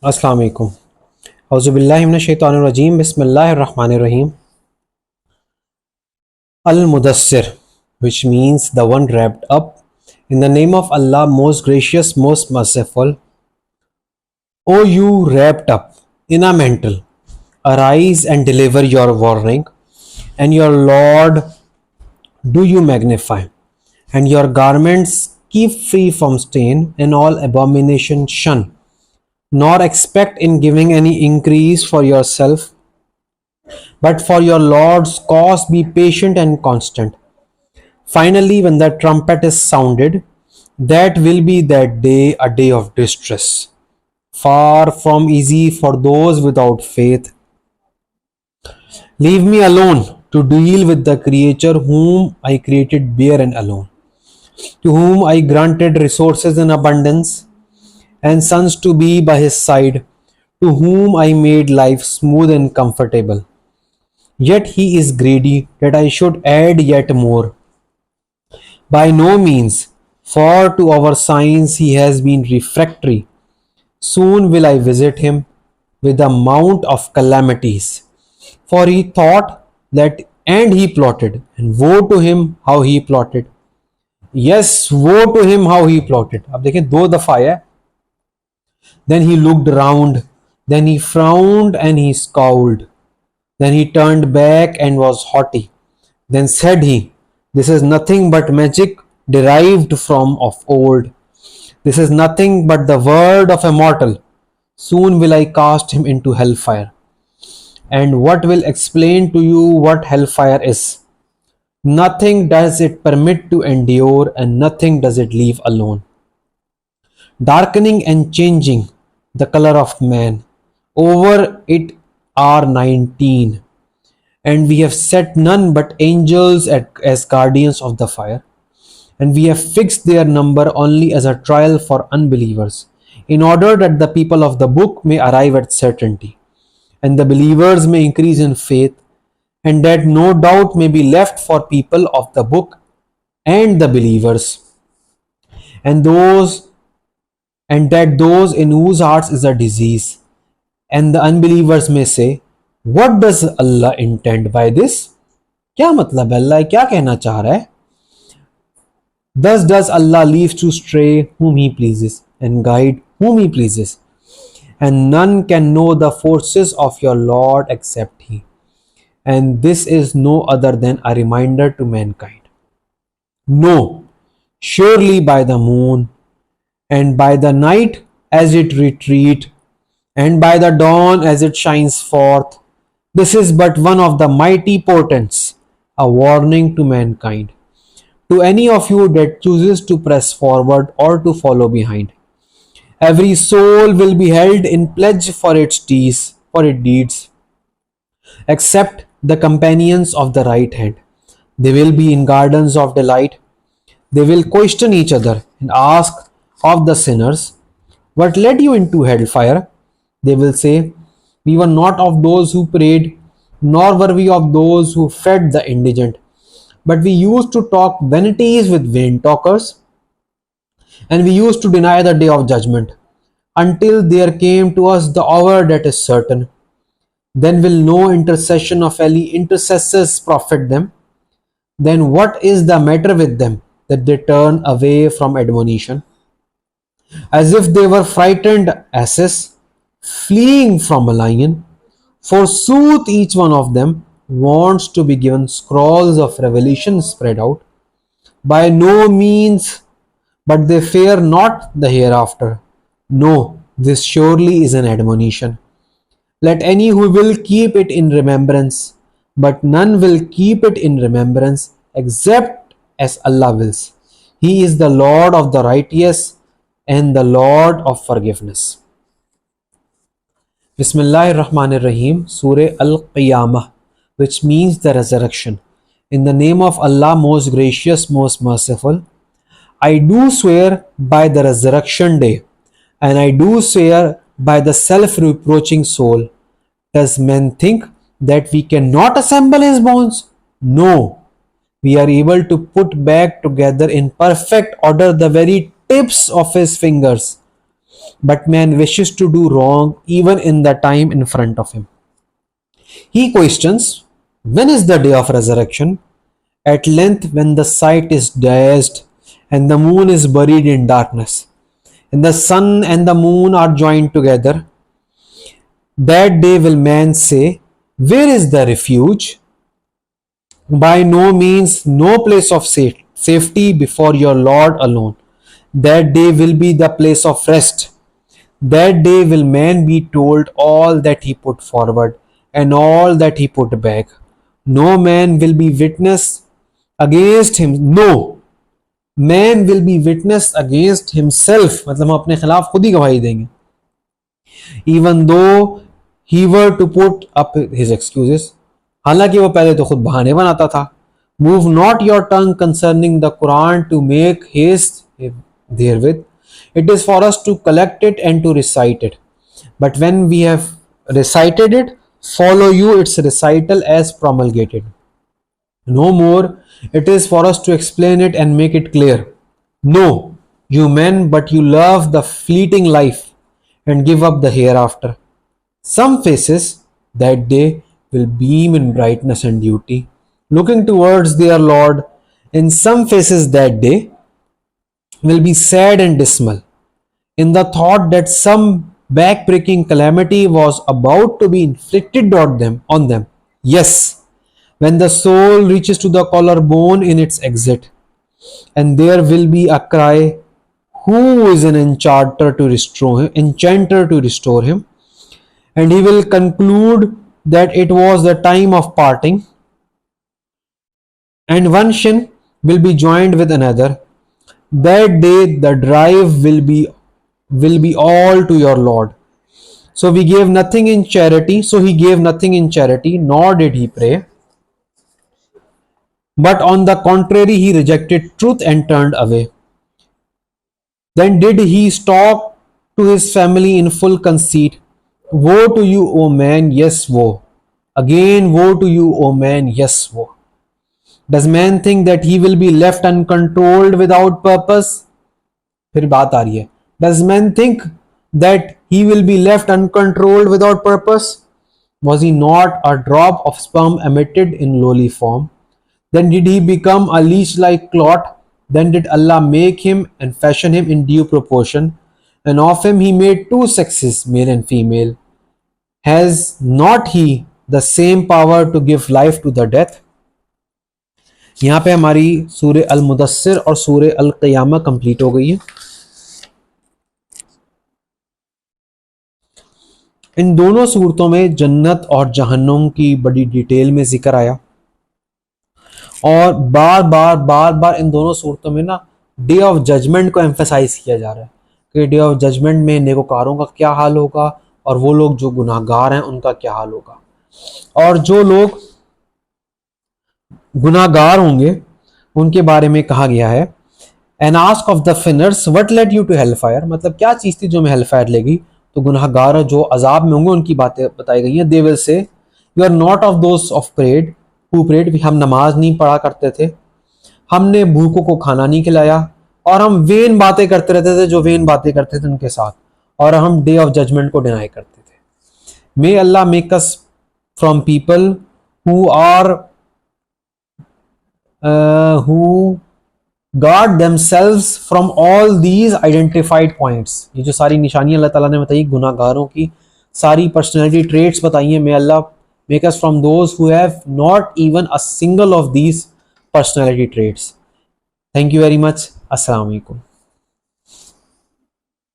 अस्सलाम वालेकुम। औज़ुबिल्लाहि मिनश्शैतानिर्रजीम। बिस्मिल्लाहिर्रहमानिर्रहीम। Al-Muddaththir, which means the one wrapped up. In the name of Allah, most gracious, most merciful. O you wrapped up in a mantle, arise and deliver your warning, and your Lord do you magnify, and your garments keep free from stain, and all abomination shun, nor expect in giving any increase for yourself, but for your Lord's cause be patient and constant. Finally, when the trumpet is sounded, that will be that day a day of distress, far from easy for those without faith. Leave me alone to deal with the creature whom I created bare and alone, to whom I granted resources in abundance, and sons to be by his side, to whom I made life smooth and comfortable. Yet he is greedy that I should add yet more. By no means, for to our signs he has been refractory. Soon will I visit him with a mount of calamities. For he thought that and he plotted, and woe to him how he plotted. Yes, woe to him how he plotted. अब देखें दो दफा है. Then he looked round, then he frowned and he scowled. Then he turned back and was haughty. Then said he, this is nothing but magic derived from of old. This is nothing but the word of a mortal. Soon will I cast him into hellfire. And what will explain to you what hellfire is? Nothing does it permit to endure, and nothing does it leave alone. Darkening and changing the color of man. Over it are 19. And we have set none but angels as guardians of the fire. And we have fixed their number only as a trial for unbelievers, in order that the people of the book may arrive at certainty, and the believers may increase in faith, and that no doubt may be left for people of the book and the believers, and that those in whose hearts is a disease, and the unbelievers may say, what does Allah intend by this? क्या मतलब है? अल्लाह क्या कहना चाह रहा है? Thus does Allah leave to stray whom He pleases, and guide whom He pleases. And none can know the forces of your Lord except He. And this is no other than a reminder to mankind. No, surely by the moon, and by the night as it retreat, and by the dawn as it shines forth, this is but one of the mighty portents, a warning to mankind, to any of you that chooses to press forward or to follow behind. Every soul will be held in pledge for its deeds, except the companions of the right hand. They will be in gardens of delight. They will question each other and ask of the sinners, what led you into hellfire? They will say, we were not of those who prayed, nor were we of those who fed the indigent, but we used to talk vanities with vain talkers, and we used to deny the day of judgment, until there came to us the hour that is certain. Then will no intercession of any intercessors profit them. Then what is the matter with them that they turn away from admonition? As if they were frightened asses, fleeing from a lion. Forsooth, each one of them wants to be given scrolls of revelation spread out. By no means, but they fear not the hereafter. No, this surely is an admonition. Let any who will keep it in remembrance, but none will keep it in remembrance except as Allah wills. He is the Lord of the righteous and the Lord of forgiveness. Bismillahirrahmanirrahim. Surah Al-Qiyama, which means the resurrection. In the name of Allah, most gracious, most merciful. I do swear by the resurrection day, and I do swear by the self-reproaching soul. Does man think that we cannot assemble his bones? No, we are able to put back together in perfect order the very tips of his fingers. but man wishes to do wrong even in the time in front of him. He questions, when is the day of resurrection? At length, when the sight is dazed and the moon is buried in darkness, and the sun and the moon are joined together, that day will man say, where is the refuge? By no means, no place of safety before your Lord alone. That day will be the place of rest. That day will man be told all that he put forward and all that he put back. No man will be witness against him. No man will be witness against himself. मतलब हम अपने खिलाफ खुद ही गवाही देंगे. Even though he were to put up his excuses. हालांकि वो पहले तो खुद बहाने बनाता था. Move not your tongue concerning the Quran to make haste therewith. It is for us to collect it and to recite it. But when we have recited it, follow you its recital as promulgated. No more, it is for us to explain it and make it clear. No, you men, but you love the fleeting life and give up the hereafter. Some faces that day will beam in brightness and beauty, looking towards their Lord. In some faces that day will be sad and dismal, in the thought that some back-breaking calamity was about to be inflicted on them. Yes, when the soul reaches to the collarbone in its exit, and there will be a cry, who is an enchanter to restore him? And he will conclude that it was the time of parting, and one shin will be joined with another. That day the drive will be all to your Lord. So he gave nothing in charity, nor did he pray. But on the contrary, he rejected truth and turned away. Then did he stalk to his family in full conceit. Woe to you, O man, yes, woe. Again, woe to you, O man, yes, woe. Does man think that he will be left uncontrolled without purpose? फिर बात आ रही है. Does man think that he will be left uncontrolled without purpose? Was he not a drop of sperm emitted in lowly form? Then did he become a leech-like clot? Then did Allah make him and fashion him in due proportion, and of him he made two sexes, male and female. Has not he the same power to give life to the death? यहाँ पे हमारी सूरे अल-मुदस्सिर और सूरे अल-क़ियामा complete हो गई है. इन दोनों सूरतों में जन्नत और जहन्नुम की बड़ी डिटेल में जिक्र आया, और बार बार इन दोनों सूरतों में ना डे ऑफ जजमेंट को एम्फेसाइज किया जा रहा है कि डे ऑफ जजमेंट में नेकोकारों का क्या हाल होगा और वो लोग जो गुनाहगार हैं उनका क्या हाल होगा. और जो लोग गुनाहगार होंगे उनके बारे में कहा गया है, and ask of the sinners what led you to hell fire, मतलब क्या चीज़ थी जो मैं हेल फायर लेगी. तो गुनाहगार जो अजाब में होंगे उनकी बातें बताई गई हैं. They will say you are not of those of prayed who prayed, हम नमाज नहीं पढ़ा करते थे, हमने भूखों को खाना नहीं खिलाया, और हम वेन बातें करते रहते थे जो वेन बातें करते थे उनके साथ, और हम डे ऑफ जजमेंट को डिनाई करते थे. May Allah make us from people who are who guard themselves from all these identified points. ये जो सारी निशानियां अल्लाह ताला ने बताई गुनाहगारों की, सारी पर्सनैलिटी ट्रेट्स बताई हैं, may Allah make us from those who have not even a single of these personality traits. Thank you very much. अस्सलाम वालेकुम.